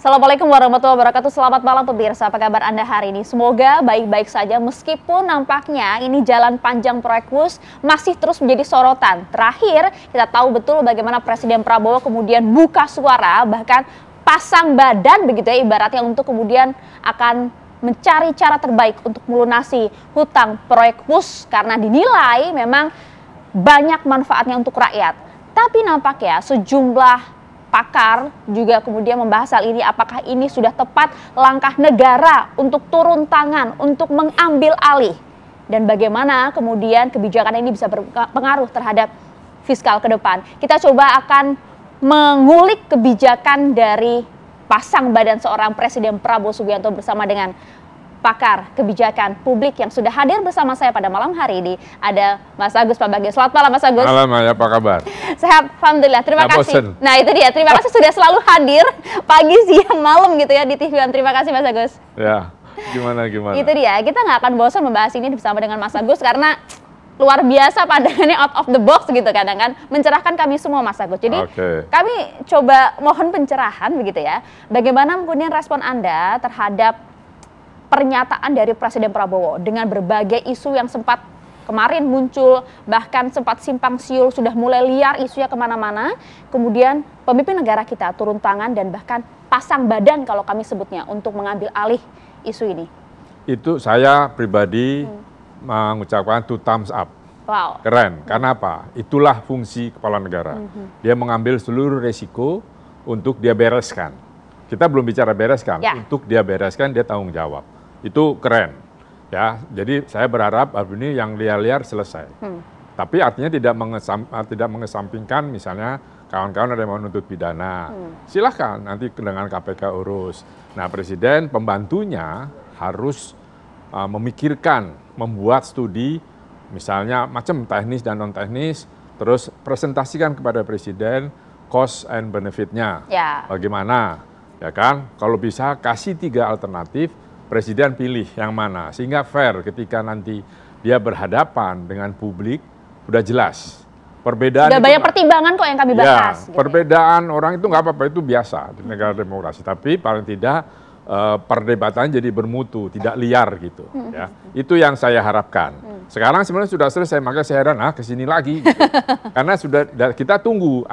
Assalamualaikum warahmatullahi wabarakatuh. Selamat malam pemirsa, apa kabar Anda hari ini? Semoga baik-baik saja meskipun nampaknya ini jalan panjang proyek WUS masih terus menjadi sorotan. Terakhir kita tahu betul bagaimana Presiden Prabowo kemudian buka suara, bahkan pasang badan begitu ya ibaratnya untuk kemudian akan mencari cara terbaik untuk melunasi hutang proyek WUS karena dinilai memang banyak manfaatnya untuk rakyat. Tapi nampaknya sejumlah pakar juga kemudian membahas hal ini, apakah ini sudah tepat langkah negara untuk turun tangan, untuk mengambil alih. Dan bagaimana kemudian kebijakan ini bisa berpengaruh terhadap fiskal ke depan. Kita coba akan mengulik kebijakan dari pasang badan seorang Presiden Prabowo Subianto bersama dengan pakar kebijakan publik yang sudah hadir bersama saya pada malam hari ini. Ada Mas Agus Pambagio. Selamat malam Mas Agus. Malam, ya, apa kabar? Sehat, alhamdulillah. Terima kasih. Bosen. Nah itu dia, terima kasih sudah selalu hadir pagi, siang, malam gitu ya di TV-an. Terima kasih Mas Agus. Ya, gimana? Itu dia, kita nggak akan bosan membahas ini bersama dengan Mas Agus karena luar biasa pandangannya out of the box gitu kadang kan, mencerahkan kami semua Mas Agus. Jadi kami coba mohon pencerahan begitu ya. Bagaimana kemudian respon Anda terhadap pernyataan dari Presiden Prabowo dengan berbagai isu yang sempat kemarin muncul, bahkan sempat simpang siur, sudah mulai liar isunya kemana-mana. Kemudian pemimpin negara kita turun tangan dan bahkan pasang badan kalau kami sebutnya untuk mengambil alih isu ini. Itu saya pribadi mengucapkan two thumbs up. Wow. Keren, karena apa? Itulah fungsi kepala negara. Dia mengambil seluruh resiko untuk dia bereskan. Kita belum bicara bereskan, untuk dia bereskan dia tanggung jawab. Itu keren, ya. Jadi saya berharap ini yang liar-liar selesai. Tapi artinya tidak mengesampingkan misalnya kawan-kawan ada yang mau menuntut pidana. Silahkan nanti dengan KPK urus. Nah Presiden pembantunya harus memikirkan, membuat studi misalnya macam teknis dan non teknis, terus presentasikan kepada Presiden cost and benefit-nya. Bagaimana, ya kan? Kalau bisa kasih 3 alternatif. Presiden pilih yang mana, sehingga fair ketika nanti dia berhadapan dengan publik, udah jelas. Perbedaan udah banyak pertimbangan kok yang kami bahas. Ya, perbedaan orang itu nggak apa-apa, itu biasa di negara demokrasi. Tapi paling tidak perdebatan jadi bermutu, tidak liar gitu. Ya. Itu yang saya harapkan. Sekarang sebenarnya sudah selesai, makanya saya heran, kesini lagi. Gitu. Karena sudah kita tunggu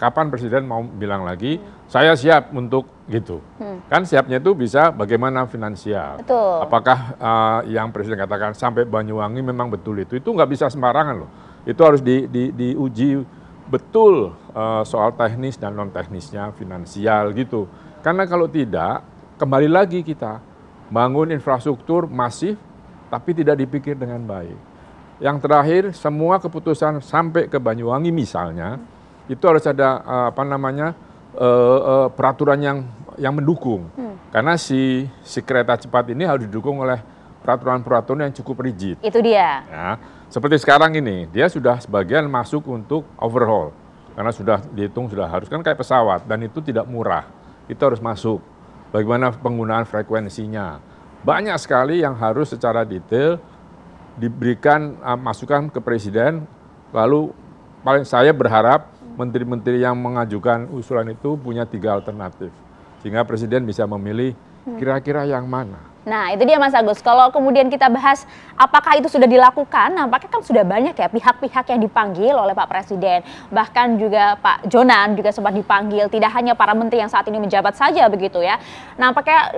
kapan Presiden mau bilang lagi, saya siap untuk gitu. Kan siapnya itu bisa bagaimana finansial. Betul. Apakah yang Presiden katakan sampai Banyuwangi memang betul itu nggak bisa sembarangan loh. Itu harus diuji betul soal teknis dan non teknisnya, finansial gitu. Karena kalau tidak, kembali lagi kita bangun infrastruktur masif, tapi tidak dipikir dengan baik. Yang terakhir, semua keputusan sampai ke Banyuwangi misalnya, itu harus ada peraturan yang mendukung. Karena si kereta cepat ini harus didukung oleh peraturan-peraturan yang cukup rigid. Itu dia. Ya, seperti sekarang ini, dia sudah sebagian masuk untuk overhaul. Karena sudah dihitung, sudah harus kan kayak pesawat, dan itu tidak murah. Itu harus masuk. Bagaimana penggunaan frekuensinya. Banyak sekali yang harus secara detail diberikan masukan ke Presiden. Lalu paling saya berharap menteri-menteri yang mengajukan usulan itu punya 3 alternatif. Sehingga Presiden bisa memilih kira-kira yang mana. Nah itu dia Mas Agus, kalau kemudian kita bahas apakah itu sudah dilakukan, nampaknya kan sudah banyak ya pihak-pihak yang dipanggil oleh Pak Presiden. Bahkan juga Pak Jonan juga sempat dipanggil, tidak hanya para menteri yang saat ini menjabat saja begitu ya. Nampaknya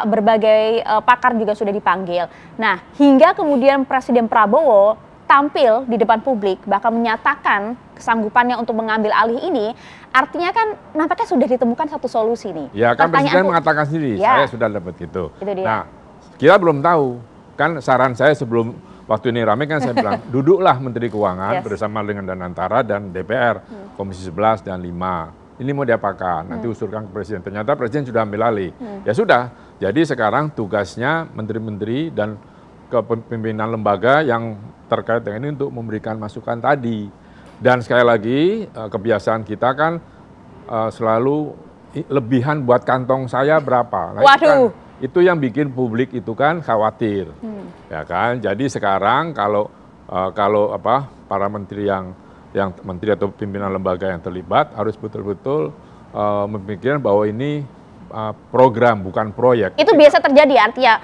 berbagai pakar juga sudah dipanggil. Nah hingga kemudian Presiden Prabowo tampil di depan publik, bahkan menyatakan kesanggupannya untuk mengambil alih ini, artinya kan nampaknya sudah ditemukan satu solusi nih. Ya kan Presiden mengatakan sendiri, saya sudah dapat gitu. Nah, kita belum tahu. Kan saran saya sebelum waktu ini ramai kan saya bilang, duduklah Menteri Keuangan bersama dengan Danantara dan DPR, Komisi 11 dan 5. Ini mau diapakan, nanti usulkan ke Presiden. Ternyata Presiden sudah ambil alih. Ya sudah, jadi sekarang tugasnya menteri-menteri dan kepemimpinan lembaga yang terkait dengan ini untuk memberikan masukan tadi. Dan sekali lagi kebiasaan kita kan selalu lebihan buat kantong saya berapa. Nah, waduh. Itu yang bikin publik itu kan khawatir. Ya kan? Jadi sekarang kalau para menteri yang menteri atau pimpinan lembaga yang terlibat harus betul-betul memikirkan bahwa ini program bukan proyek. Itu biasa terjadi, artinya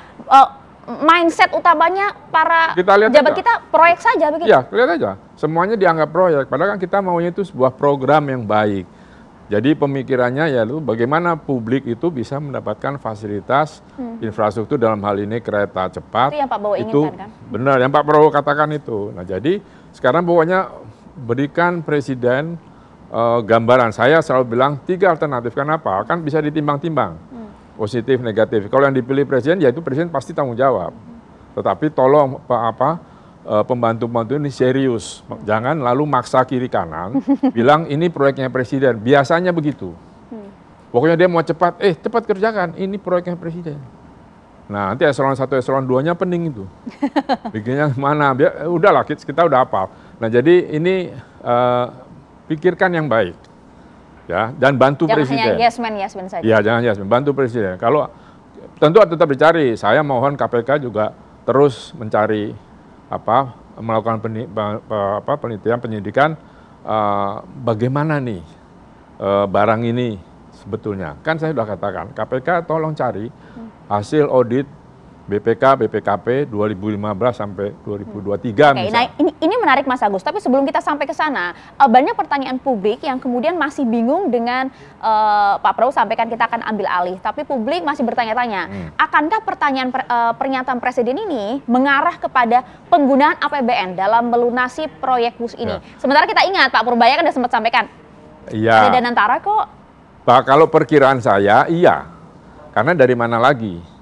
mindset utamanya para pejabat kita proyek saja begitu? Iya, lihat aja. Semuanya dianggap proyek, padahal kan kita maunya itu sebuah program yang baik. Jadi pemikirannya ya bagaimana publik itu bisa mendapatkan fasilitas infrastruktur dalam hal ini kereta cepat. Itu yang Pak Prabowo inginkan kan? Benar, yang Pak Prabowo katakan itu. Nah jadi sekarang pokoknya berikan Presiden gambaran. Saya selalu bilang 3 alternatif. Kenapa? Kan bisa ditimbang-timbang. Positif, negatif. Kalau yang dipilih Presiden, ya itu Presiden pasti tanggung jawab. Tetapi tolong pembantu-pembantu ini serius. Jangan lalu maksa kiri kanan, bilang ini proyeknya Presiden. Biasanya begitu. Pokoknya dia mau cepat, cepat kerjakan, ini proyeknya Presiden. Nah nanti eselon 1, eselon 2-nya pening itu. Bikinnya mana, udahlah kita udah hafal. Nah jadi ini pikirkan yang baik. Ya, dan bantu Presiden. Jangan hanya yes man saja. Ya, jangan yes man, bantu Presiden. Kalau tentu tetap dicari, saya mohon KPK juga terus mencari melakukan penelitian penyidikan bagaimana nih barang ini sebetulnya. Kan saya sudah katakan, KPK tolong cari hasil audit BPK, BPKP 2015 sampai 2023 misalnya. Nah ini menarik Mas Agus, tapi sebelum kita sampai ke sana, banyak pertanyaan publik yang kemudian masih bingung dengan Pak Prabowo sampaikan kita akan ambil alih. Tapi publik masih bertanya-tanya, akankah pernyataan Presiden ini mengarah kepada penggunaan APBN dalam melunasi proyek bus ini? Ya. Sementara kita ingat Pak Purbaya kan sudah sempat sampaikan, ada dana antara kok. Pak, kalau perkiraan saya iya, karena dari mana lagi?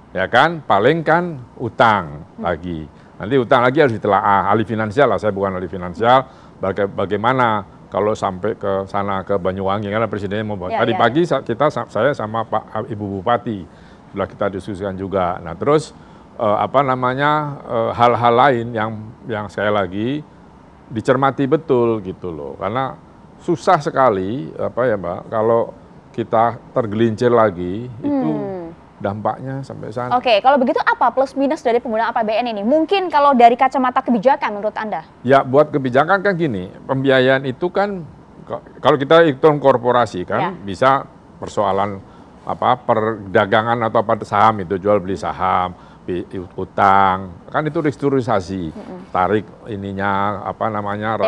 Ya kan, paling kan utang lagi. Nanti utang lagi harus ditelaah, ahli finansial lah, saya bukan ahli finansial. Bagaimana kalau sampai ke sana, ke Banyuwangi, karena Presidennya mau buat. Tadi pagi saya sama Pak Ibu Bupati, sudah kita diskusikan juga. Nah terus hal-hal lain yang sekali lagi dicermati betul gitu loh. Karena susah sekali, Mbak, kalau kita tergelincir lagi, itu dampaknya sampai sana. Oke, kalau begitu apa plus minus dari penggunaan APBN ini? Mungkin kalau dari kacamata kebijakan menurut Anda? Ya, buat kebijakan kan gini, pembiayaan itu kan kalau kita hitung korporasi kan bisa persoalan perdagangan atau saham itu jual beli saham, utang, kan itu restrukturisasi, tarik ininya temponya,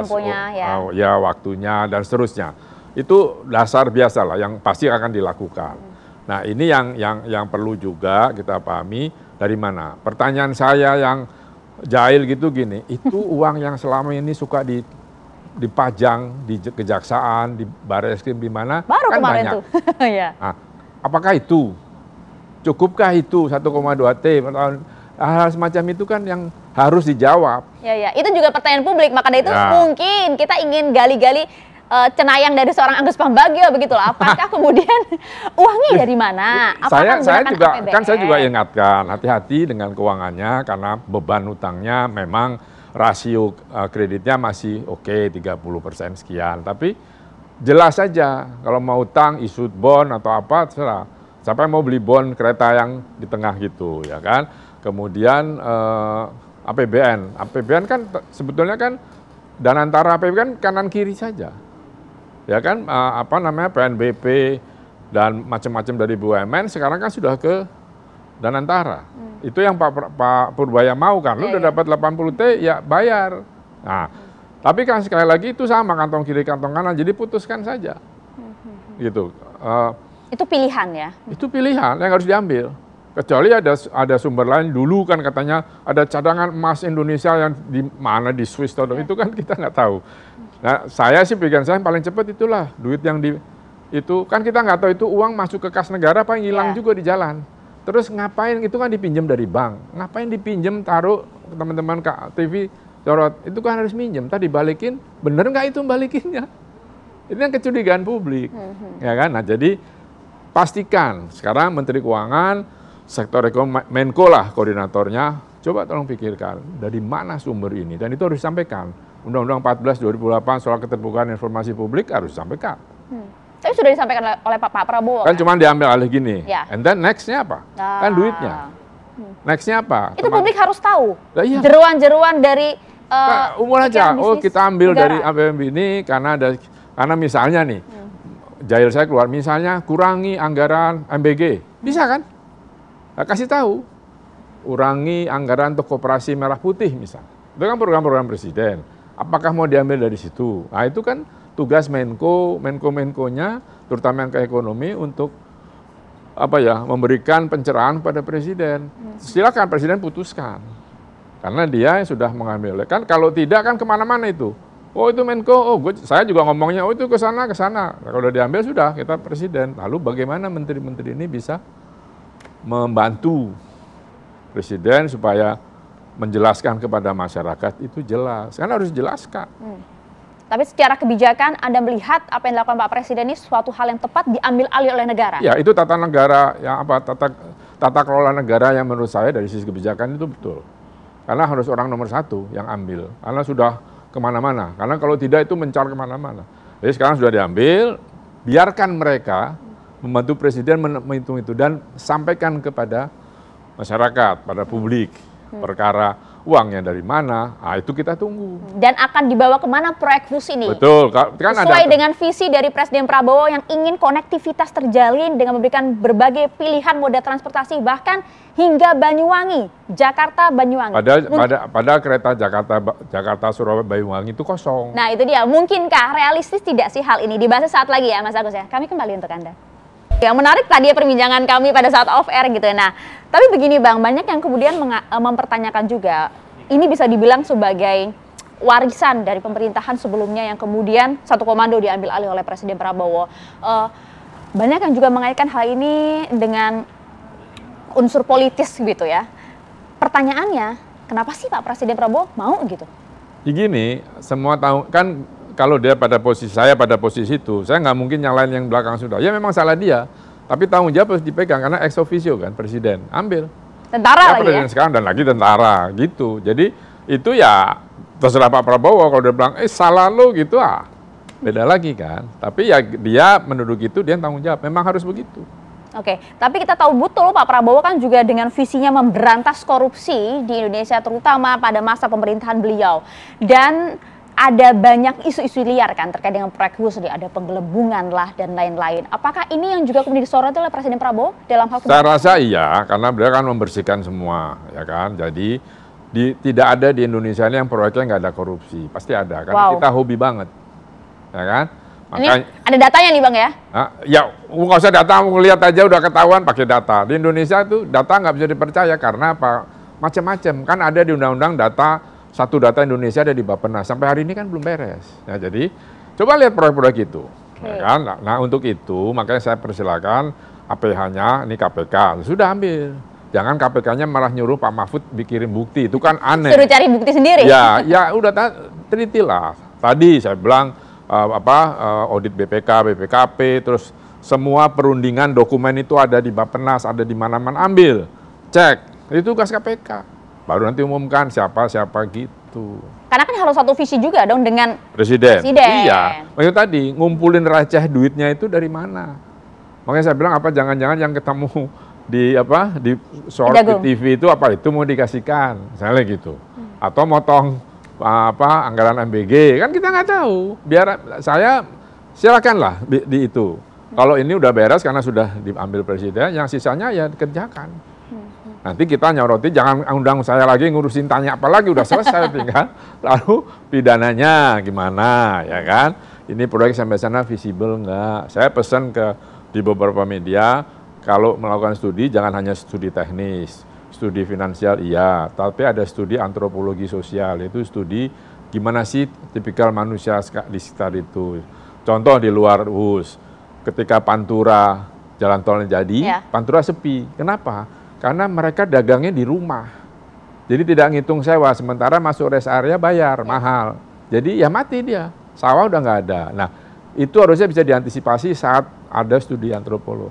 waktunya dan seterusnya. Itu dasar biasa lah yang pasti akan dilakukan. Nah ini yang perlu juga kita pahami dari mana. Pertanyaan saya yang jahil gitu gini, itu uang yang selama ini suka dipajang di kejaksaan, di Barreskrim di mana? Baru kan kemarin banyak. Tuh. Ya. Nah, apakah itu? Cukupkah itu 1,2 T? Hal semacam itu kan yang harus dijawab. Ya, itu juga pertanyaan publik. Maka dari itu mungkin kita ingin gali-gali cenayang dari seorang Agus Pambagio begitu loh. Apakah kemudian uangnya dari mana? Saya juga ingatkan hati-hati dengan keuangannya karena beban utangnya memang rasio kreditnya masih oke 30% sekian. Tapi jelas saja kalau mau utang issued bond atau apa terserah. Siapa yang mau beli bond kereta yang di tengah gitu ya kan. Kemudian APBN kan sebetulnya kan dan antara APBN kan kanan kiri saja. Ya kan PNBP dan macam-macam dari BUMN sekarang kan sudah ke Danantara. Itu yang Pak Purbaya mau kan, lu udah dapat 80 T ya bayar. Nah, tapi kan sekali lagi itu sama kantong kiri kantong kanan, jadi putuskan saja. Gitu. Itu pilihan ya? Itu pilihan yang harus diambil. Kecuali ada sumber lain, dulu kan katanya ada cadangan emas Indonesia yang di mana di Swiss atau itu kan kita nggak tahu. Nah, saya sih pikiran saya paling cepat itulah duit yang itu kan kita nggak tahu itu uang masuk ke kas negara apa yang hilang juga di jalan. Terus ngapain itu kan dipinjam dari bank. Ngapain dipinjam taruh teman-teman TV sorot itu kan harus minjem. Tadi balikin bener nggak itu balikinnya? Itu yang kecurigaan publik, ya kan? Nah jadi pastikan sekarang Menteri Keuangan, sektor ekonomi Menko lah koordinatornya. Coba tolong pikirkan dari mana sumber ini dan itu harus disampaikan. Undang-Undang 14 2008 soal keterbukaan informasi publik harus disampaikan. Tapi sudah disampaikan oleh Pak Prabowo. Kan cuma diambil alih gini. And then next-nya apa? Kan duitnya. Next-nya apa? Itu publik harus tahu. Iya. Jeruan-jeruan dari umur aja. Oh, kita ambil dari APBN ini karena misalnya nih jahil saya keluar, misalnya kurangi anggaran MBG, bisa kan? Nah, kasih tahu, kurangi anggaran untuk koperasi merah putih misal. Itu kan program-program presiden. Apakah mau diambil dari situ? Nah itu kan tugas Menko-nya, terutama yang ke ekonomi untuk memberikan pencerahan pada presiden. Silakan presiden putuskan, karena dia sudah mengambil. Kan kalau tidak kan kemana-mana itu. Oh itu Menko, saya juga ngomongnya, itu ke sana. Nah, kalau udah diambil sudah kita presiden. Lalu bagaimana menteri-menteri ini bisa membantu presiden supaya menjelaskan kepada masyarakat itu jelas. Kan harus dijelaskan. Tapi secara kebijakan Anda melihat apa yang dilakukan Pak Presiden ini suatu hal yang tepat diambil alih oleh negara? Ya itu tata negara, tata kelola negara yang menurut saya dari sisi kebijakan itu betul. Karena harus orang nomor satu yang ambil. Karena sudah kemana-mana. Karena kalau tidak itu mencar kemana-mana. Jadi sekarang sudah diambil, biarkan mereka membantu presiden menghitung itu dan sampaikan kepada masyarakat, pada publik perkara uangnya dari mana. Nah, itu kita tunggu. Dan akan dibawa kemana proyek FUS ini? Betul. Kan sesuai dengan visi dari Presiden Prabowo yang ingin konektivitas terjalin dengan memberikan berbagai pilihan moda transportasi bahkan hingga Banyuwangi, Jakarta Banyuwangi. Pada kereta Jakarta Surabaya Banyuwangi itu kosong. Nah itu dia, mungkinkah realistis tidak sih hal ini? Dibahas saat lagi ya Mas Agus ya. Kami kembali untuk Anda. Yang menarik tadi perbincangan kami pada saat off air gitu. Nah, tapi begini Bang, banyak yang kemudian mempertanyakan juga, ini bisa dibilang sebagai warisan dari pemerintahan sebelumnya yang kemudian satu komando diambil alih oleh Presiden Prabowo. Banyak yang juga mengaitkan hal ini dengan unsur politis gitu ya. Pertanyaannya, kenapa sih Pak Presiden Prabowo mau gitu? Begini, semua tahu kan. Kalau dia pada posisi saya pada posisi itu, saya nggak mungkin nyalain yang belakang sudah. Ya memang salah dia, tapi tanggung jawab harus dipegang karena ex officio kan presiden ambil. Tentara lagi presiden ya? Sekarang dan lagi tentara gitu. Jadi itu ya terserah Pak Prabowo kalau dia bilang salah lo gitu beda lagi kan. Tapi ya dia menduduki itu dia tanggung jawab. Memang harus begitu. Oke, tapi kita tahu betul Pak Prabowo kan juga dengan visinya memberantas korupsi di Indonesia terutama pada masa pemerintahan beliau. Dan ada banyak isu-isu liar kan terkait dengan proyek FUS, ada penggelembungan lah dan lain-lain. Apakah ini yang juga kemudian disoroti oleh Presiden Prabowo dalam hal Saya rasa iya, karena beliau kan membersihkan semua, ya kan. Jadi tidak ada di Indonesia ini yang proyeknya nggak ada korupsi, pasti ada. Karena kita hobi banget, ya kan. Makanya, ini ada datanya nih Bang ya? Ya nggak usah data, lihat aja udah ketahuan pakai data. Di Indonesia tuh data nggak bisa dipercaya karena apa? Macam-macam kan ada di undang-undang data. Satu data Indonesia ada di Bappenas, sampai hari ini kan belum beres. Nah, jadi coba lihat proyek-proyek itu. Ya kan? Nah untuk itu makanya saya persilakan APH-nya, ini KPK, sudah ambil. Jangan KPK-nya malah nyuruh Pak Mahfud bikin bukti, itu kan aneh. Suruh cari bukti sendiri? Ya udah telitilah. Tadi saya bilang audit BPK, BPKP, terus semua perundingan dokumen itu ada di Bappenas, ada di mana-mana, ambil, cek, itu tugas KPK. Baru nanti umumkan siapa gitu. Karena kan harus satu visi juga dong dengan presiden. Iya, maksud tadi ngumpulin receh duitnya itu dari mana? Makanya saya bilang jangan-jangan yang ketemu di short di TV itu mau dikasihkan, misalnya gitu. Atau motong anggaran MBG, kan kita nggak tahu. Biar saya silakanlah di itu. Kalau ini udah beres karena sudah diambil presiden, yang sisanya ya dikerjakan. Nanti kita nyoroti, jangan undang saya lagi ngurusin tanya apa lagi, udah selesai tinggal. Lalu pidananya gimana, ya kan? Ini proyek sampai sana visible nggak? Saya pesan di beberapa media, kalau melakukan studi jangan hanya studi teknis, studi finansial iya, tapi ada studi antropologi sosial, itu studi gimana sih tipikal manusia di sekitar itu. Contoh di luar FUS, ketika Pantura jalan tolnya jadi, Pantura sepi. Kenapa? Karena mereka dagangnya di rumah. Jadi tidak ngitung sewa, sementara masuk rest area bayar, mahal. Jadi ya mati dia, sawah udah nggak ada. Nah itu harusnya bisa diantisipasi saat ada studi antropolog.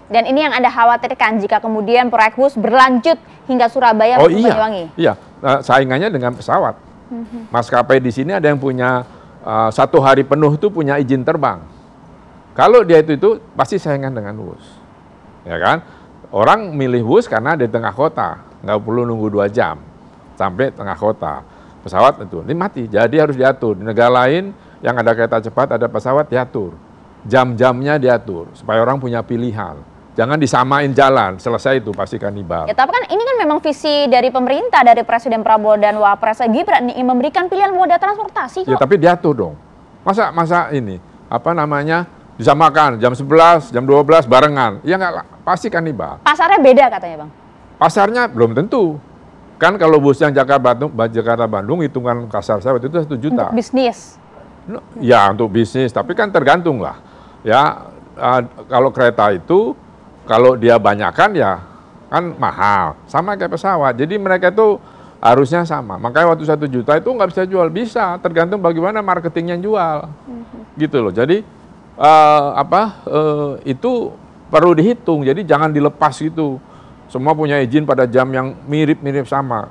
Dan ini yang Anda khawatirkan jika kemudian proyek FUS berlanjut hingga Surabaya maupun Banyuwangi? Iya, saingannya dengan pesawat. Maskapai di sini ada yang punya 1 hari penuh itu punya izin terbang. Kalau dia itu pasti saingan dengan FUS. Ya kan? Orang milih FUS karena di tengah kota, nggak perlu nunggu 2 jam sampai tengah kota. Pesawat itu, ini mati, jadi harus diatur. Di negara lain yang ada kereta cepat, ada pesawat diatur. jam-jamnya diatur supaya orang punya pilihan. Jangan disamain jalan, selesai itu pasti kanibal. Ya, tapi kan ini kan memang visi dari pemerintah, dari Presiden Prabowo dan Wapres Gibran nih, memberikan pilihan moda transportasi kok. Ya, tapi diatur dong. Masa ini, apa namanya, disamakan jam 11, jam 12 barengan. Ya nggak, pasti kanibal. Pasarnya beda katanya Bang. Pasarnya belum tentu. Kan kalau bus yang Jakarta-Bandung, hitungan kasar saya waktu itu 1 juta. Untuk bisnis? Ya, untuk bisnis, tapi kan tergantung lah. Ya, kalau kereta itu, kalau dia banyakkan ya kan mahal, sama kayak pesawat. Jadi mereka itu harusnya sama. Makanya waktu 1 juta itu nggak bisa jual, bisa tergantung bagaimana marketingnya jual, gitu loh. Jadi itu perlu dihitung. Jadi jangan dilepas gitu. Semua punya izin pada jam yang mirip-mirip sama.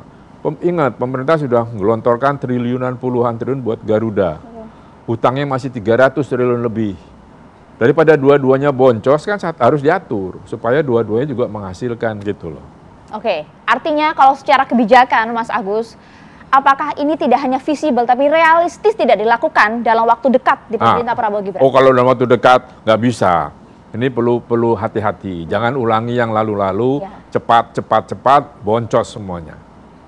Ingat, pemerintah sudah menggelontorkan triliunan, puluhan triliun buat Garuda. Hutangnya masih 300 triliun lebih. Daripada dua-duanya boncos kan harus diatur supaya dua-duanya juga menghasilkan gitu loh. Oke, artinya kalau secara kebijakan Mas Agus, apakah ini tidak hanya visible tapi realistis tidak dilakukan dalam waktu dekat di pemerintah Prabowo Gibran? Oh, kalau dalam waktu dekat nggak bisa. Ini perlu hati-hati. Jangan ulangi yang lalu-lalu, cepat, boncos semuanya.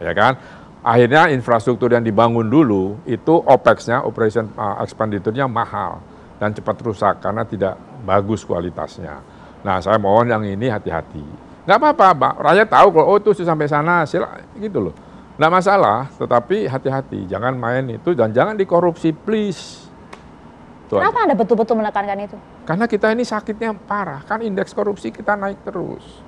Ya kan? Akhirnya infrastruktur yang dibangun dulu itu OPEX-nya, operation expenditure-nya mahal dan cepat rusak karena tidak bagus kualitasnya. Nah, saya mohon yang ini hati-hati. Nggak apa-apa, Pak. Rakyat tahu kalau itu sampai sana, gitu loh. Nggak masalah, tetapi hati-hati. Jangan main itu dan jangan dikorupsi, please. Tuh Kenapa Anda betul-betul menekankan itu? Karena kita ini sakitnya parah, kan indeks korupsi kita naik terus.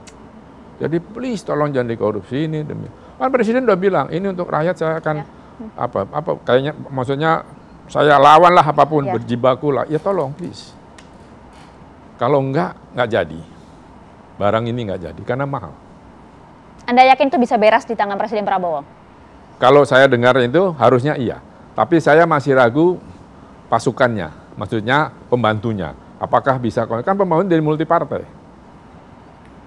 Jadi please tolong jangan dikorupsi ini demi. Kan Presiden udah bilang, ini untuk rakyat saya akan kayaknya maksudnya saya lawan lah apapun, berjibaku lah. Ya tolong, please. Kalau nggak jadi. Barang ini nggak jadi, karena mahal. Anda yakin itu bisa beres di tangan Presiden Prabowo? Kalau saya dengar itu, harusnya iya. Tapi saya masih ragu pasukannya, maksudnya pembantunya. Apakah bisa, kan pembantu dari multi partai.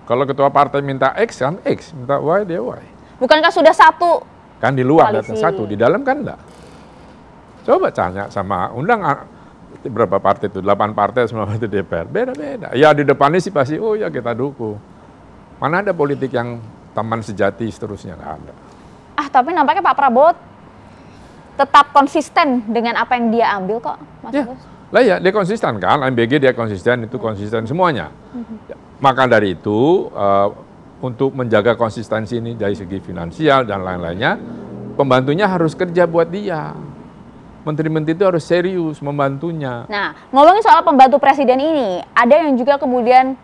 Kalau ketua partai minta X, kan X. Minta Y, dia Y. Bukankah sudah satu? Kan di luar data satu, di dalam kan enggak. Coba tanya sama undang berapa partai itu, 8 partai, 9 partai DPR, beda-beda. Ya di depannya sih pasti, oh ya kita dukung. Mana ada politik yang teman sejati seterusnya, nggak ada. Tapi nampaknya Pak Prabowo tetap konsisten dengan apa yang dia ambil kok, Mas Agus. Lah ya, dia konsisten kan, MBG dia konsisten, itu konsisten semuanya. Maka dari itu, untuk menjaga konsistensi ini dari segi finansial dan lain-lainnya, pembantunya harus kerja buat dia. Menteri-menteri itu harus serius membantunya. Nah, ngomongin soal pembantu presiden ini, ada yang juga kemudian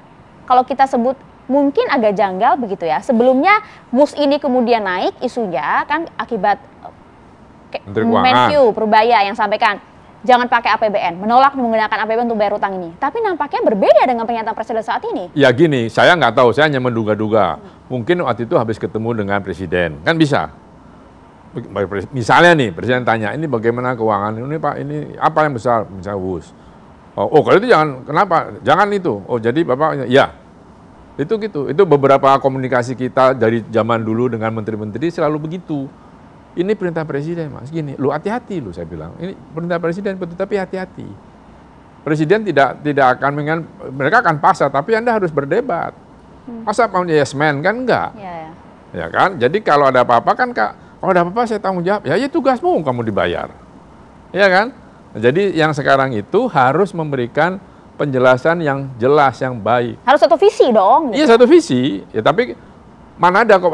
kalau kita sebut mungkin agak janggal begitu ya. Sebelumnya bus ini kemudian naik isunya kan akibat Menkyu Perbaya yang sampaikan jangan pakai APBN, menolak menggunakan APBN untuk bayar utang ini. Tapi nampaknya berbeda dengan pernyataan presiden saat ini. Ya gini, saya nggak tahu, saya hanya menduga-duga. Mungkin waktu itu habis ketemu dengan presiden, kan bisa. Misalnya nih, presiden tanya, ini bagaimana keuangan? Ini Pak, ini apa yang besar? Misalnya bus. Oh kalau itu jangan, kenapa? Jangan itu. Oh jadi Bapak, ya. Itu gitu. Itu beberapa komunikasi kita dari zaman dulu dengan menteri-menteri selalu begitu. Ini perintah presiden, Mas. Gini, lu hati-hati lu, saya bilang. Ini perintah presiden, betul, tapi hati-hati. Presiden tidak akan mereka akan pasrah, tapi Anda harus berdebat. Masa mau yes man kan enggak? Ya kan? Jadi kalau ada apa-apa kan kalau ada apa-apa saya tanggung jawab. Ya tugasmu kamu dibayar. Ya kan? Jadi yang sekarang itu harus memberikan penjelasan yang jelas, yang baik. Harus satu visi dong. Iya, satu visi. Ya tapi mana ada kok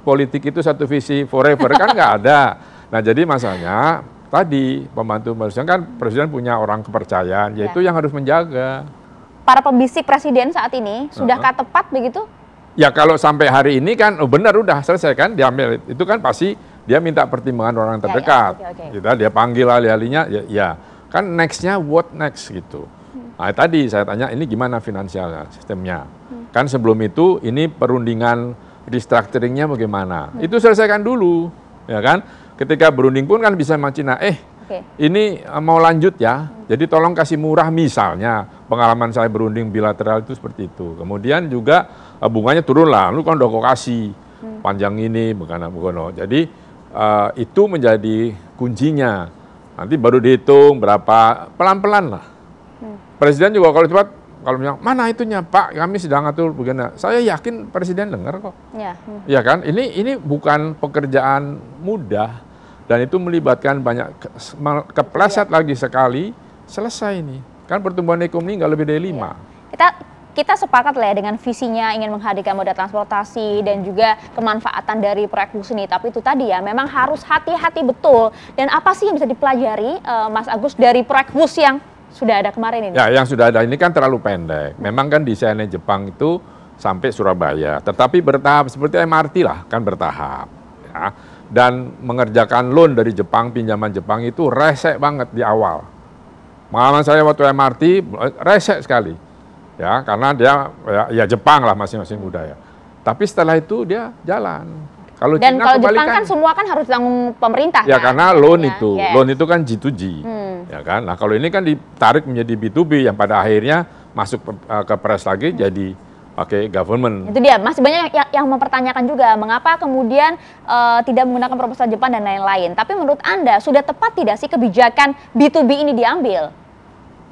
politik itu satu visi forever, kan nggak ada. Nah jadi masalahnya tadi pembantu presiden kan presiden punya orang kepercayaan, yaitu yang harus menjaga. Para pembisik presiden saat ini sudahkah tepat begitu? Ya kalau sampai hari ini kan benar udah selesai kan diambil, itu kan pasti dia minta pertimbangan orang terdekat. Dia panggil ahli-ahlinya, ya kan nextnya what next gitu. Nah tadi saya tanya ini gimana finansialnya, sistemnya. Kan sebelum itu ini perundingan restructuringnya bagaimana. Itu selesaikan dulu, ya kan. Ketika berunding pun kan bisa sama Cina, ini mau lanjut ya, jadi tolong kasih murah misalnya. Pengalaman saya berunding bilateral itu seperti itu. Kemudian juga bunganya turun lah, lu kan udah kok kasih panjang ini, bukan. Jadi itu menjadi kuncinya. Nanti baru dihitung berapa, pelan-pelan lah. Presiden juga kalau cepat, kalau bilang, mana itunya Pak, kami sedang atur begini. Saya yakin Presiden dengar kok. Ya kan, ini bukan pekerjaan mudah. Dan itu melibatkan banyak, kepleset lagi sekali, selesai ini. Kan pertumbuhan ekonomi nggak lebih dari 5. Kita sepakat lah ya dengan visinya ingin menghadirkan moda transportasi dan juga kemanfaatan dari proyek WUS ini. Tapi itu tadi ya, memang harus hati-hati betul. Dan apa sih yang bisa dipelajari, Mas Agus, dari proyek WUS yang sudah ada kemarin ini? Ya, yang sudah ada ini kan terlalu pendek. Memang kan desainnya Jepang itu sampai Surabaya, tetapi bertahap seperti MRT lah, kan bertahap. Ya. Dan mengerjakan loan dari Jepang, pinjaman Jepang itu resek banget di awal. Pengalaman saya waktu MRT resek sekali, ya karena dia ya Jepang lah masing-masing budaya. Tapi setelah itu dia jalan. Kalau dan Cina, kalau Jepang kan semua kan harus ditanggung pemerintah. Ya kan? Karena loan itu, loan itu kan G2G, ya kan. Nah kalau ini kan ditarik menjadi B2B yang pada akhirnya masuk ke press lagi jadi pakai government. Itu dia, masih banyak yang mempertanyakan juga mengapa kemudian tidak menggunakan proposal Jepang dan lain-lain. Tapi menurut Anda sudah tepat tidak sih kebijakan B2B ini diambil?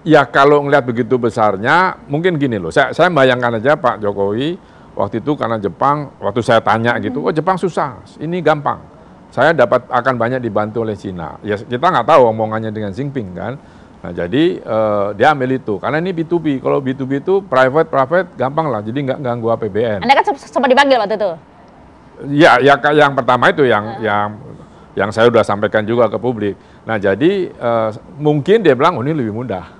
Ya kalau ngelihat begitu besarnya, mungkin gini loh, saya bayangkan aja Pak Jokowi waktu itu karena Jepang, waktu saya tanya gitu, oh Jepang susah, ini gampang. Saya akan banyak dibantu oleh Cina. Ya kita nggak tahu omongannya dengan Xi Jinping kan. Nah jadi dia ambil itu, karena ini B2B, kalau B2B itu private gampang lah, jadi nggak ganggu APBN. Anda kan sempat dipanggil waktu itu? Ya yang pertama itu yang saya udah sampaikan juga ke publik. Nah jadi mungkin dia bilang, oh ini lebih mudah.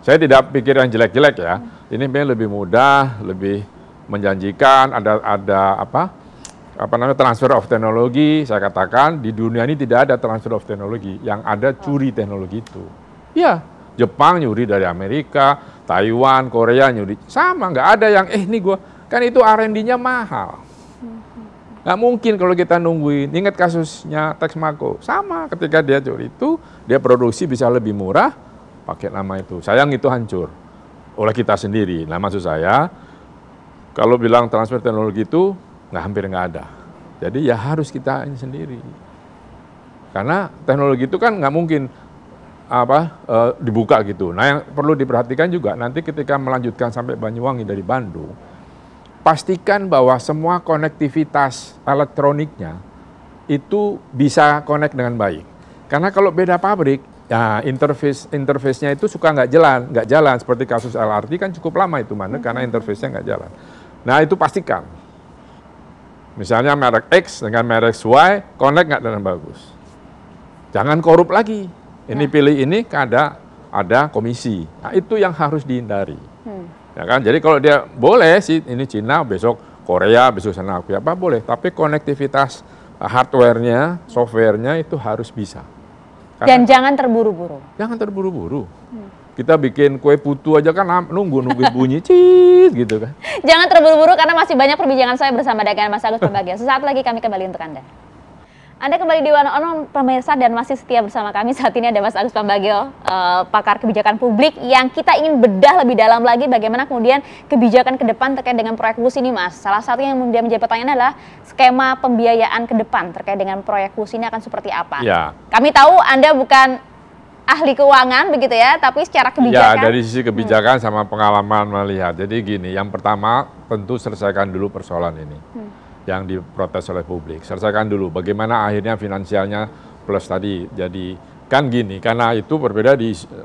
Saya tidak pikir yang jelek-jelek ya, ini lebih mudah, lebih menjanjikan, ada apa namanya transfer of teknologi. Saya katakan di dunia ini tidak ada transfer of teknologi, yang ada curi teknologi itu. Ya, Jepang nyuri dari Amerika, Taiwan, Korea nyuri, sama, nggak ada yang ini kan itu R&D-nya mahal. Nggak mungkin kalau kita nungguin. Ingat kasusnya Texmaco, sama ketika dia curi itu, dia produksi bisa lebih murah, pakai nama itu. Sayang itu hancur oleh kita sendiri. Nah maksud saya, kalau bilang transfer teknologi itu hampir nggak ada. Jadi ya harus kita ini sendiri. Karena teknologi itu kan nggak mungkin dibuka gitu. Nah yang perlu diperhatikan juga nanti ketika melanjutkan sampai Banyuwangi dari Bandung, pastikan bahwa semua konektivitas elektroniknya itu bisa connect dengan baik. Karena kalau beda pabrik, ya interface-nya itu suka nggak jalan seperti kasus LRT kan cukup lama itu karena interface-nya nggak jalan. Nah itu pastikan. Misalnya merek X dengan merek Y connect nggak dengan bagus. Jangan korup lagi. Ini pilih ini ada komisi. Nah itu yang harus dihindari. Ya kan? Jadi kalau dia boleh sih ini Cina, besok Korea, besok sana apa boleh. Tapi konektivitas hardware-nya, software-nya itu harus bisa. Dan jangan terburu-buru. Jangan terburu-buru. Kita bikin kue putu aja kan nunggu bunyi cit gitu kan. Jangan terburu-buru karena masih banyak perbincangan saya bersama dengan Mas Agus Pambagio. Sesaat lagi kami kembali untuk Anda. Anda kembali di One on One pemirsa dan masih setia bersama kami. Saat ini ada Mas Agus Pambagio, pakar kebijakan publik yang kita ingin bedah lebih dalam lagi bagaimana kemudian kebijakan ke depan terkait dengan proyek WUS ini, Mas. Salah satu yang kemudian menjadi pertanyaan adalah skema pembiayaan ke depan terkait dengan proyek WUS ini akan seperti apa. Ya. Kami tahu Anda bukan ahli keuangan begitu ya, tapi secara kebijakan. Ya, dari sisi kebijakan sama pengalaman melihat. Jadi gini, yang pertama tentu selesaikan dulu persoalan ini. Yang diprotes oleh publik. Selesaikan dulu bagaimana akhirnya finansialnya plus tadi. Jadi kan gini, karena itu berbeda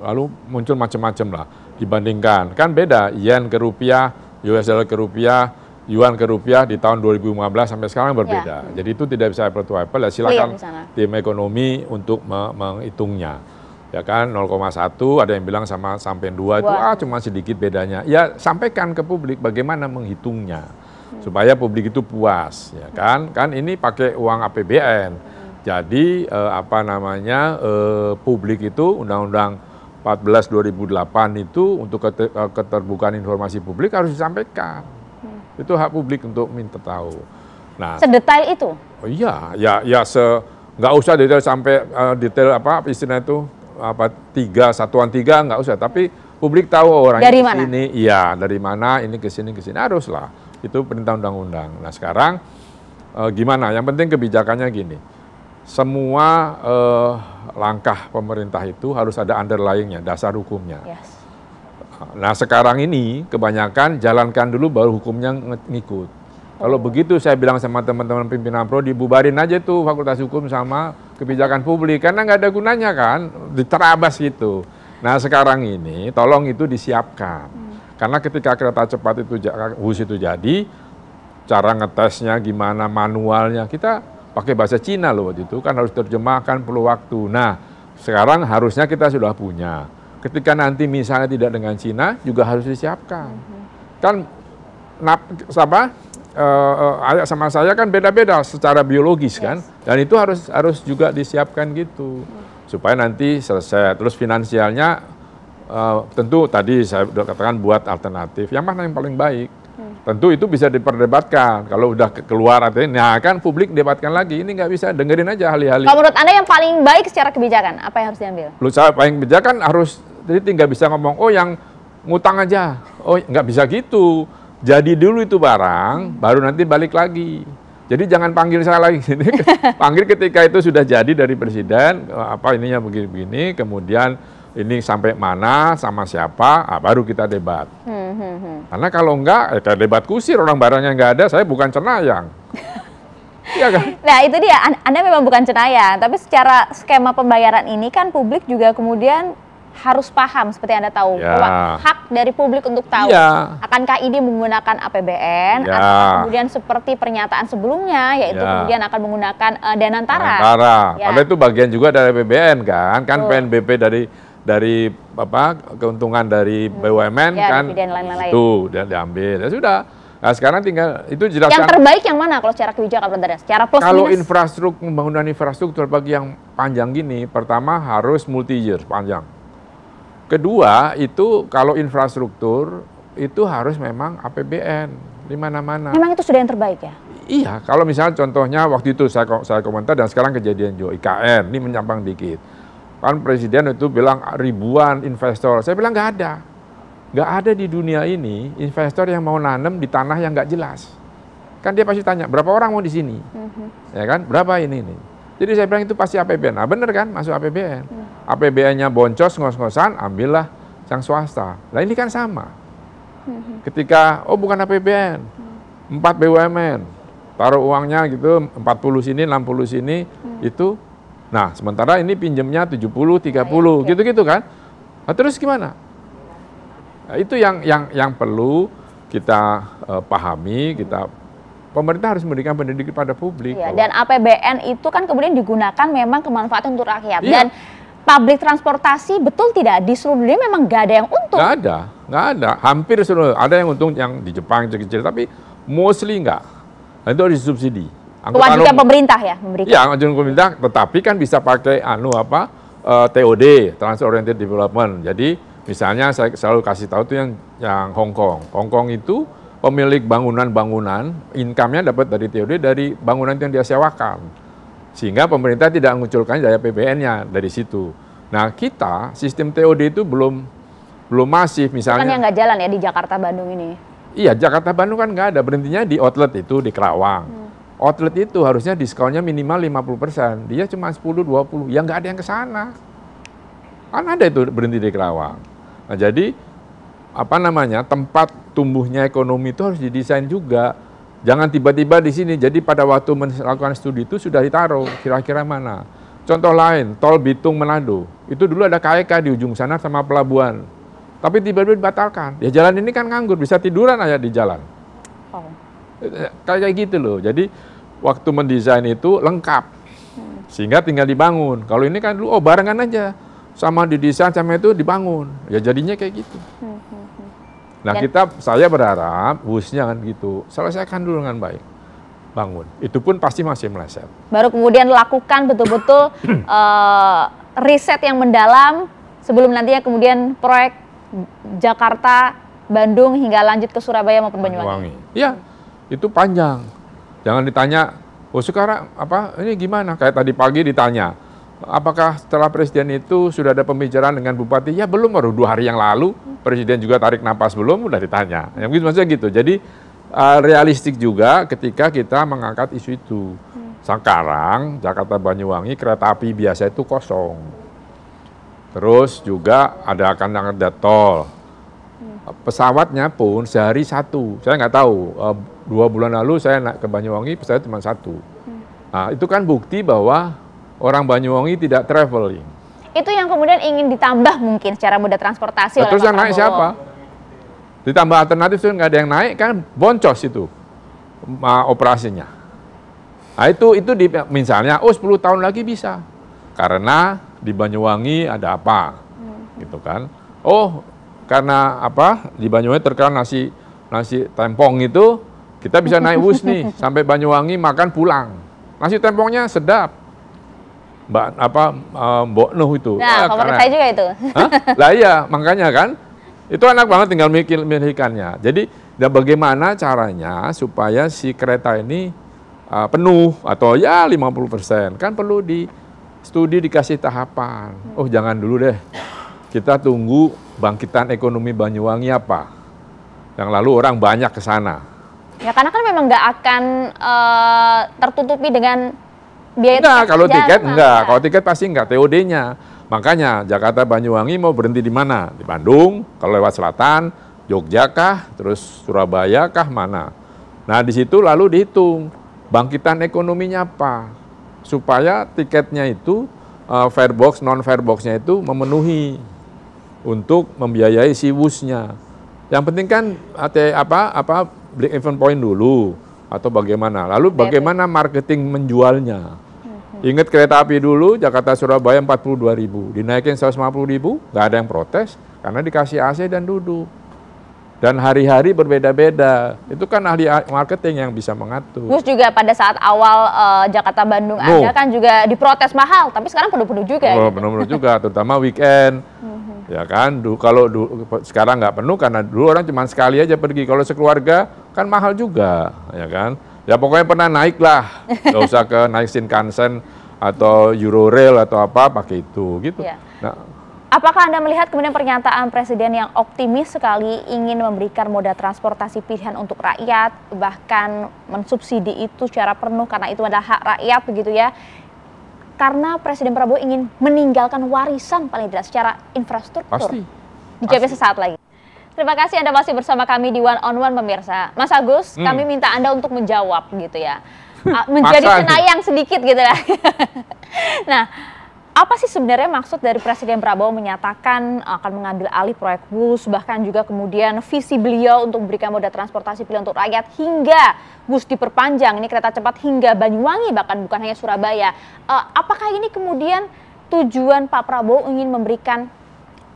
lalu muncul macam-macam lah dibandingkan. Kan beda yen ke rupiah, US dollar ke rupiah, yuan ke rupiah di tahun 2015 sampai sekarang berbeda. Jadi itu tidak bisa apple to apple. Ya silakan tim ekonomi untuk menghitungnya. Ya kan 0,1 ada yang bilang sampai 2 itu cuma sedikit bedanya. Ya sampaikan ke publik bagaimana menghitungnya. Supaya publik itu puas, ya kan? Kan ini pakai uang APBN. Jadi publik itu Undang-Undang 14 2008 itu untuk keterbukaan informasi publik harus disampaikan. Itu hak publik untuk minta tahu. Nah, sedetail itu? Oh iya, nggak usah detail sampai detail istilah itu satuan tiga nggak usah. Tapi publik tahu orang dari mana? Sini, iya dari mana ini ke sini haruslah. Itu perintah undang-undang. Nah sekarang gimana? Yang penting kebijakannya gini. Semua langkah pemerintah itu harus ada underlying-nya, dasar hukumnya. Yes. Nah sekarang ini kebanyakan jalankan dulu baru hukumnya ngikut. Kalau begitu saya bilang sama teman-teman pimpinan pro, dibubarin aja tuh Fakultas Hukum sama Kebijakan Publik, karena nggak ada gunanya kan, diterabas gitu. Nah sekarang ini tolong itu disiapkan, karena ketika kereta cepat itu WUS itu jadi, cara ngetesnya gimana, manualnya, kita pakai bahasa Cina loh waktu itu, kan harus terjemahkan, perlu waktu. Nah sekarang harusnya kita sudah punya. Ketika nanti misalnya tidak dengan Cina, juga harus disiapkan. Kan ayah sama saya kan beda-beda secara biologis kan, dan itu harus juga disiapkan gitu, supaya nanti selesai. Terus finansialnya tentu tadi saya sudah katakan buat alternatif, yang mana yang paling baik. Tentu itu bisa diperdebatkan, kalau udah keluar artinya, nah kan publik debatkan lagi, ini nggak bisa, dengerin aja ahli-ahli. Kalau menurut Anda yang paling baik secara kebijakan, apa yang harus diambil? Menurut saya paling kebijakan harus, jadi tinggal bisa ngomong, oh yang ngutang aja, oh nggak bisa gitu. Jadi dulu itu barang, baru nanti balik lagi. Jadi jangan panggil saya lagi. Panggil ketika itu sudah jadi dari presiden, apa ininya begini-begini, kemudian ini sampai mana, sama siapa, baru kita debat. Karena kalau enggak, kita debat kusir, orang barangnya nggak ada, saya bukan cenayang. Iya kan? Nah itu dia, Anda memang bukan cenayang, tapi secara skema pembayaran ini kan publik juga kemudian harus paham, seperti Anda tahu, bahwa hak dari publik untuk tahu, akankah ini menggunakan APBN, atau kemudian seperti pernyataan sebelumnya, yaitu kemudian akan menggunakan Danantara. Padahal itu bagian juga dari APBN kan PNBP dari apa keuntungan dari BUMN kan, itu diambil, ya sudah. Nah sekarang tinggal itu jelaskan. Yang terbaik yang mana kalau secara kebijakan Anda? Secara plus kalau minus? pembangunan infrastruktur bagi yang panjang gini, pertama harus multi year panjang. Kedua, itu kalau infrastruktur, itu harus memang APBN, di mana-mana. Memang itu sudah yang terbaik ya? Iya, kalau misalnya contohnya waktu itu saya komentar dan sekarang kejadian juga IKN, ini menyampang dikit. Kan Presiden itu bilang ribuan investor, saya bilang nggak ada. Nggak ada di dunia ini investor yang mau nanam di tanah yang nggak jelas. Kan dia pasti tanya, berapa orang mau di sini? Ya kan, berapa ini? Jadi saya bilang itu pasti APBN. Nah bener kan, masuk APBN. APBN-nya boncos, ngos-ngosan, ambillah yang swasta. Nah ini kan sama. Ketika, oh bukan APBN, 4 BUMN, taruh uangnya gitu, 40 sini, 60 sini, itu. Nah sementara ini pinjemnya 70, 30, gitu-gitu kan. Nah terus gimana? Nah, itu yang perlu kita pahami, pemerintah harus memberikan pendidikan pada publik. Iya, dan APBN itu kan kemudian digunakan memang kemanfaatan untuk rakyat. Iya. Dan public transportasi betul tidak di seluruh dunia memang nggak ada yang untung. Nggak ada. Hampir seluruh ada yang untung yang di Jepang kecil-kecil, tapi mostly nggak. Nah, itu harus disubsidi. Kewajiban pemerintah ya memberikan. Iya, kewajiban pemerintah, tetapi kan bisa pakai TOD, Transit Oriented Development. Jadi misalnya saya selalu kasih tahu tuh yang Hong Kong. Hong Kong itu pemilik bangunan-bangunan, income-nya dapat dari TOD, dari bangunan yang dia sewakan. Sehingga pemerintah tidak menguculkan daya PBN-nya dari situ. Nah kita, sistem TOD itu belum masif misalnya. Kan yang nggak jalan ya di Jakarta Bandung ini? Iya, Jakarta Bandung kan nggak ada, berhentinya di outlet itu, di Kerawang. Outlet itu harusnya diskonnya minimal 50%, dia cuma 10-20, ya nggak ada yang ke sana. Kan ada itu berhenti di Kerawang. Nah jadi, tempat tumbuhnya ekonomi itu harus didesain juga. Jangan tiba-tiba di sini. Jadi pada waktu melakukan studi itu sudah ditaruh kira-kira mana. Contoh lain, tol Bitung Manado. Itu dulu ada KEK di ujung sana sama pelabuhan. Tapi tiba-tiba dibatalkan. Ya jalan ini kan nganggur, bisa tiduran aja di jalan. Kayak gitu loh. Jadi waktu mendesain itu lengkap. Sehingga tinggal dibangun. Kalau ini kan dulu barengan aja. Sama didesain sama itu dibangun. Ya jadinya kayak gitu. Nah saya berharap WUS-nya kan gitu, selesaikan dulu dengan baik, bangun. Itu pun pasti masih meleset. Baru kemudian lakukan betul-betul riset yang mendalam sebelum nantinya kemudian proyek Jakarta, Bandung hingga lanjut ke Surabaya maupun Banyuwangi. Iya, itu panjang. Jangan ditanya, oh sekarang ini gimana? Kayak tadi pagi ditanya, apakah setelah presiden itu sudah ada pembicaraan dengan bupati? Ya belum, baru 2 hari yang lalu. Presiden juga tarik napas belum, udah ditanya. Yang gitu maksudnya gitu. Jadi realistik juga ketika kita mengangkat isu itu. Sekarang Jakarta Banyuwangi kereta api biasa itu kosong. Terus juga akan ada tol. pesawatnya pun sehari satu. Saya nggak tahu, 2 bulan lalu saya naik ke Banyuwangi, pesawat cuma satu. Nah, itu kan bukti bahwa orang Banyuwangi tidak traveling. Itu yang kemudian ingin ditambah mungkin secara moda transportasi oleh Terus Pak yang naik Prabowo. siapa? Ditambah alternatif itu nggak ada yang naik, kan boncos itu operasinya. Nah, itu misalnya, 10 tahun lagi bisa. Karena di Banyuwangi ada apa, gitu kan? Karena apa? Di Banyuwangi terkenal nasi tempong itu, kita bisa naik bus nih sampai Banyuwangi makan pulang. Nasi tempongnya sedap. Mbok Nuh itu. Nah, favorit saya juga itu. Hah? Lah iya, makanya kan. Itu enak banget tinggal memilihkannya. Jadi, bagaimana caranya supaya si kereta ini penuh atau ya 50%. Kan perlu di studi dikasih tahapan. Jangan dulu deh. Kita tunggu bangkitan ekonomi Banyuwangi apa. Yang lalu orang banyak ke sana. Ya karena kan memang nggak akan tertutupi dengan biaya enggak, kalau tiket enggak. Ya. Kalau tiket pasti enggak, TOD-nya. Makanya Jakarta Banyuwangi mau berhenti di mana? Di Bandung, kalau lewat selatan, Jogja kah, terus Surabaya kah, mana? Nah, di situ lalu dihitung bangkitan ekonominya apa, supaya tiketnya itu fare box, non fare box-nya itu memenuhi untuk membiayai si busnya. Yang penting kan break even point dulu atau bagaimana. Lalu bagaimana marketing menjualnya. Ingat kereta api dulu Jakarta Surabaya 42.000, dinaikin 150.000, nggak ada yang protes karena dikasih AC dan duduk. Dan hari-hari berbeda-beda. Itu kan ahli marketing yang bisa mengatur. Terus juga pada saat awal Jakarta Bandung ada kan juga diprotes mahal, tapi sekarang penuh-penuh juga. Penuh-penuh juga, terutama weekend. Ya kan, kalau sekarang nggak penuh karena dulu orang cuma sekali aja pergi. Kalau sekeluarga kan mahal juga, ya kan. Ya pokoknya pernah naik lah, nggak usah ke naik Shinkansen atau Eurorail atau apa, pakai itu gitu. Ya. Nah, apakah Anda melihat kemudian pernyataan Presiden yang optimis sekali ingin memberikan moda transportasi pilihan untuk rakyat, bahkan mensubsidi itu secara penuh karena itu adalah hak rakyat begitu ya? Karena Presiden Prabowo ingin meninggalkan warisan paling tidak secara infrastruktur. Pasti. Dijawabnya sesaat lagi. Terima kasih Anda masih bersama kami di One on One pemirsa. Mas Agus, kami minta Anda untuk menjawab gitu ya. Menjadi cenayang sedikit gitu lah. Nah, apa sih sebenarnya maksud dari Presiden Prabowo menyatakan akan mengambil alih proyek bus, bahkan juga kemudian visi beliau untuk memberikan moda transportasi pilihan untuk rakyat hingga bus diperpanjang, ini kereta cepat hingga Banyuwangi bahkan bukan hanya Surabaya. Apakah ini kemudian tujuan Pak Prabowo ingin memberikan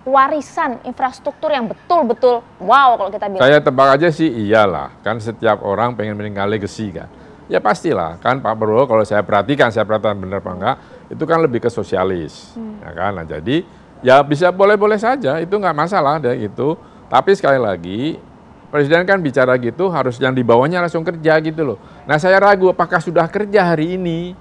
warisan infrastruktur yang betul-betul wow kalau kita bilang? Saya tebak aja sih iyalah, kan setiap orang pengen meninggal legacy kan. Ya pastilah, kan Pak Prabowo kalau saya perhatikan benar apa enggak, itu kan lebih ke sosialis, ya kan. Nah, jadi ya bisa boleh-boleh saja, itu nggak masalah deh itu. Tapi sekali lagi, Presiden kan bicara gitu harus yang di bawahnya langsung kerja gitu loh. Nah saya ragu apakah sudah kerja hari ini.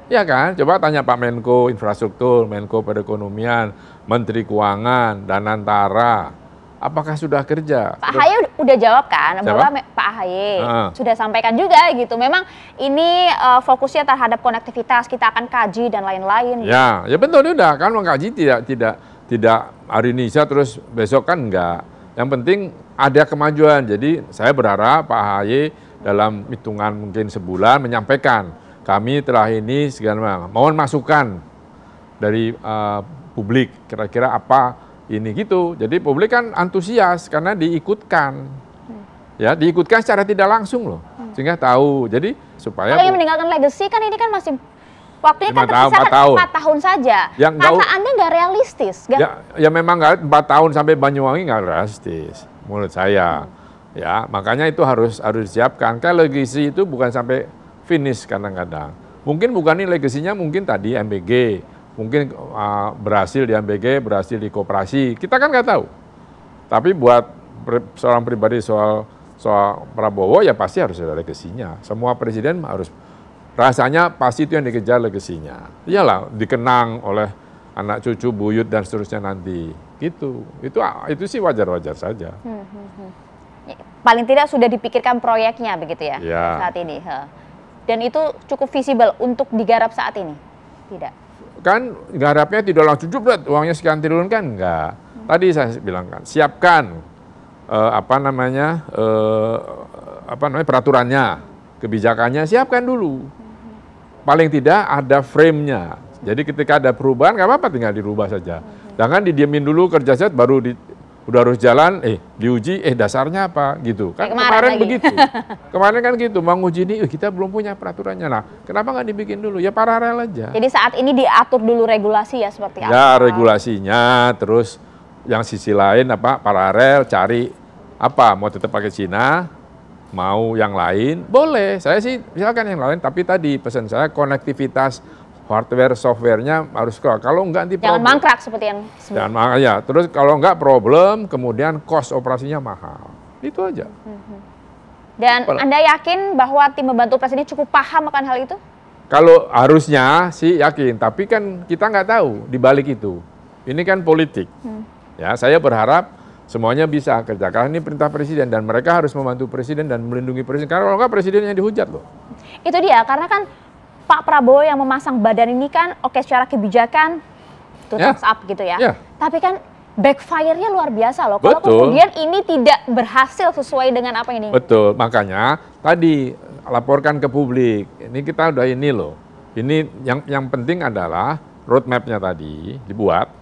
Ya kan, coba tanya Pak Menko Infrastruktur, Menko Perekonomian, Menteri Keuangan, Danantara, apakah sudah kerja? Pak AHY udah jawab kan, bahwa Pak AHY sudah sampaikan juga gitu. Memang ini fokusnya terhadap konektivitas, kita akan kaji dan lain-lain. Ya betul udah kan mengkaji tidak hari ini terus besok kan enggak. Yang penting ada kemajuan. Jadi saya berharap Pak AHY dalam hitungan mungkin sebulan menyampaikan kami telah ini segala mohon masukan dari publik kira-kira apa ini gitu. Jadi publik kan antusias karena diikutkan. Ya, diikutkan secara tidak langsung loh. Sehingga tahu. Jadi supaya kalau yang meninggalkan legacy kan ini kan masih waktunya kan tersisa 4 tahun saja. Kata Anda nggak realistis. Ya memang nggak 4 tahun sampai Banyuwangi nggak realistis menurut saya. Ya, makanya itu harus disiapkan. Kan legacy itu bukan sampai finish kadang-kadang. Mungkin bukan ini legasinya mungkin tadi MBG, mungkin berhasil di MBG, berhasil di koperasi. Kita kan nggak tahu. Tapi buat seorang pribadi soal Prabowo ya pasti harus ada legasinya. Semua presiden harus rasanya pasti itu yang dikejar legasinya. Iyalah dikenang oleh anak cucu, buyut dan seterusnya nanti. Gitu. Itu sih wajar-wajar saja. Paling tidak sudah dipikirkan proyeknya begitu ya, saat ini. Dan itu cukup visible untuk digarap saat ini? Tidak? Kan garapnya tidak langsung jublet, uangnya sekian triliun kan enggak. Tadi saya bilang kan, siapkan peraturannya, kebijakannya siapkan dulu. Paling tidak ada frame-nya. Jadi ketika ada perubahan nggak apa-apa, tinggal dirubah saja. Jangan didiemin dulu kerja set baru udah harus jalan, diuji, dasarnya apa gitu. Kan kemarin begitu. Kemarin kan gitu, mau uji ini, kita belum punya peraturannya. Nah, kenapa nggak dibikin dulu? Ya paralel aja. Jadi saat ini diatur dulu regulasi ya seperti apa? Ya regulasinya, terus yang sisi lain paralel cari mau tetap pakai Cina, mau yang lain, boleh. Saya sih misalkan yang lain, tapi tadi pesan saya konektivitas hardware softwarenya harus kalau enggak nanti jangan mangkrak seperti yang sebelumnya. Jangan mangkrak ya. Terus kalau enggak problem, kemudian cost operasinya mahal. Itu aja. Dan Anda yakin bahwa tim membantu presiden cukup paham akan hal itu? Kalau harusnya sih yakin, tapi kan kita nggak tahu di balik itu. Ini kan politik. Ya, saya berharap semuanya bisa kerja. Karena ini perintah presiden dan mereka harus membantu presiden dan melindungi presiden. Karena kalau enggak presidennya dihujat loh. Itu dia, karena kan Pak Prabowo yang memasang badan ini kan secara kebijakan itu thumbs up gitu ya. Tapi kan backfire-nya luar biasa loh. Kalau kemudian ini tidak berhasil sesuai dengan apa ini. Betul, makanya tadi laporkan ke publik. Ini kita udah ini loh. Ini yang penting adalah roadmap-nya tadi dibuat.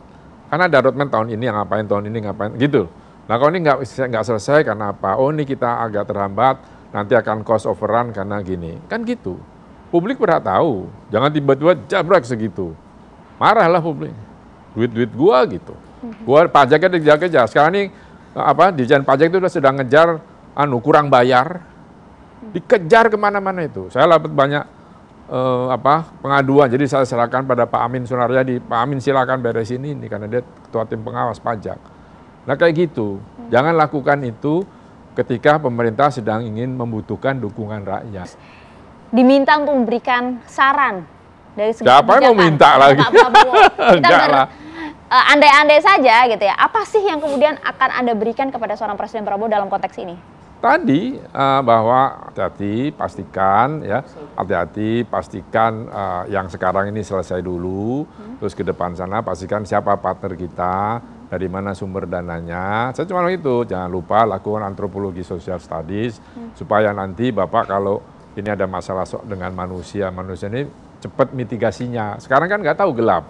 Karena ada roadmap tahun ini yang ngapain, tahun ini ngapain gitu. Nah kalau ini nggak selesai karena apa? Oh ini kita agak terhambat, nanti akan cost overrun karena gini. Kan gitu. Publik berhak tahu, jangan tiba-tiba jabrak segitu. Marahlah publik. Duit gua gitu. Gua pajaknya dikejar-kejar. Sekarang ini Dijen Pajak itu sudah sedang ngejar kurang bayar. Dikejar kemana-mana itu. Saya dapat banyak pengaduan. Jadi saya serahkan pada Pak Amin Sunaryadi. Pak Amin silakan beresin ini karena dia ketua tim pengawas pajak. Nah kayak gitu. Jangan lakukan itu ketika pemerintah sedang ingin membutuhkan dukungan rakyat. Diminta untuk memberikan saran dari segi siapa yang mau minta lagi? Kita andai-andai saja gitu ya. Apa sih yang kemudian akan Anda berikan kepada seorang Presiden Prabowo dalam konteks ini? Tadi bahwa hati-hati pastikan yang sekarang ini selesai dulu, terus ke depan sana pastikan siapa partner kita, dari mana sumber dananya. Saya cuma itu, jangan lupa lakukan antropologi social studies supaya nanti Bapak kalau ini ada masalah dengan manusia ini cepat mitigasinya. Sekarang kan nggak tahu gelap.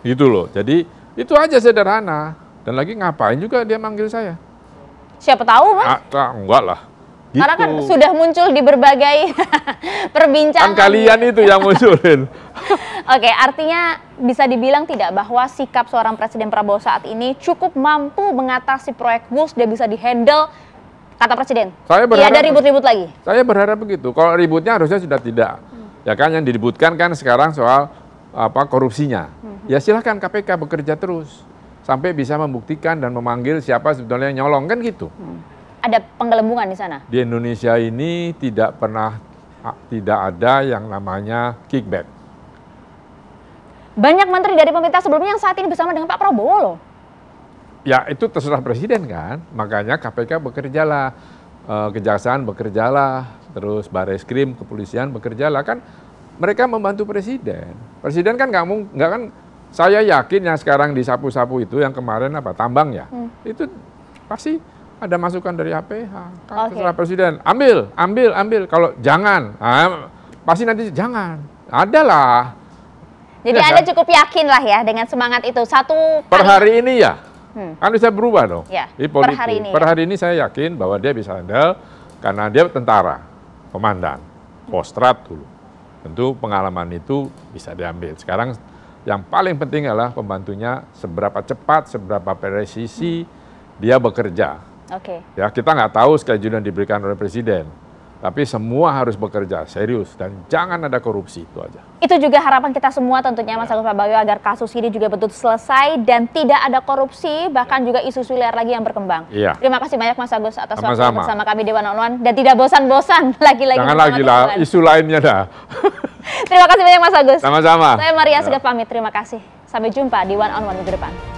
Gitu loh. Jadi itu aja sederhana. Dan lagi ngapain juga dia manggil saya? Siapa tahu, Mas? Enggak lah. Gitu. Karena kan sudah muncul di berbagai perbincangan. Kan kalian itu yang munculin. Oke, artinya bisa dibilang tidak bahwa sikap seorang Presiden Prabowo saat ini cukup mampu mengatasi proyek WUS dan bisa dihandle. Kata Presiden, tidak ada ribut-ribut lagi. Saya berharap begitu. Kalau ributnya harusnya sudah tidak. Ya kan yang diributkan kan sekarang soal korupsinya. Ya silahkan KPK bekerja terus sampai bisa membuktikan dan memanggil siapa sebetulnya yang nyolong kan gitu. Ada penggelembungan di sana. Di Indonesia ini tidak ada yang namanya kickback. Banyak menteri dari pemerintah sebelumnya yang saat ini bersama dengan Pak Prabowo loh. Ya itu terserah presiden kan, makanya KPK bekerjalah, Kejaksaan bekerjalah, terus Barreskrim, kepolisian bekerjalah kan, mereka membantu presiden. Presiden kan nggak kan, saya yakin yang sekarang disapu-sapu itu yang kemarin tambang ya, itu pasti ada masukan dari APH, kan terserah presiden, ambil, kalau jangan, pasti nanti jangan, adalah. Jadi Anda cukup yakin lah ya dengan semangat itu per hari ini ya. Kan bisa berubah dong. Ya, per hari ini saya yakin bahwa dia bisa handle karena dia tentara, komandan, Kostrat dulu. Tentu pengalaman itu bisa diambil. Sekarang yang paling penting adalah pembantunya seberapa cepat, seberapa presisi dia bekerja. Ya, kita nggak tahu schedule yang diberikan oleh presiden. Tapi semua harus bekerja serius dan jangan ada korupsi, itu aja. Itu juga harapan kita semua tentunya Mas Agus Pambagio agar kasus ini juga betul selesai dan tidak ada korupsi, bahkan juga isu-isu liar lagi yang berkembang. Terima kasih banyak Mas Agus atas waktu bersama kami di One on One dan tidak bosan-bosan lagi-lagi. Jangan lagi lah, isu lainnya dah. Terima kasih banyak Mas Agus. Sama-sama. Saya Maria Segaf pamit, terima kasih. Sampai jumpa di One on One minggu depan.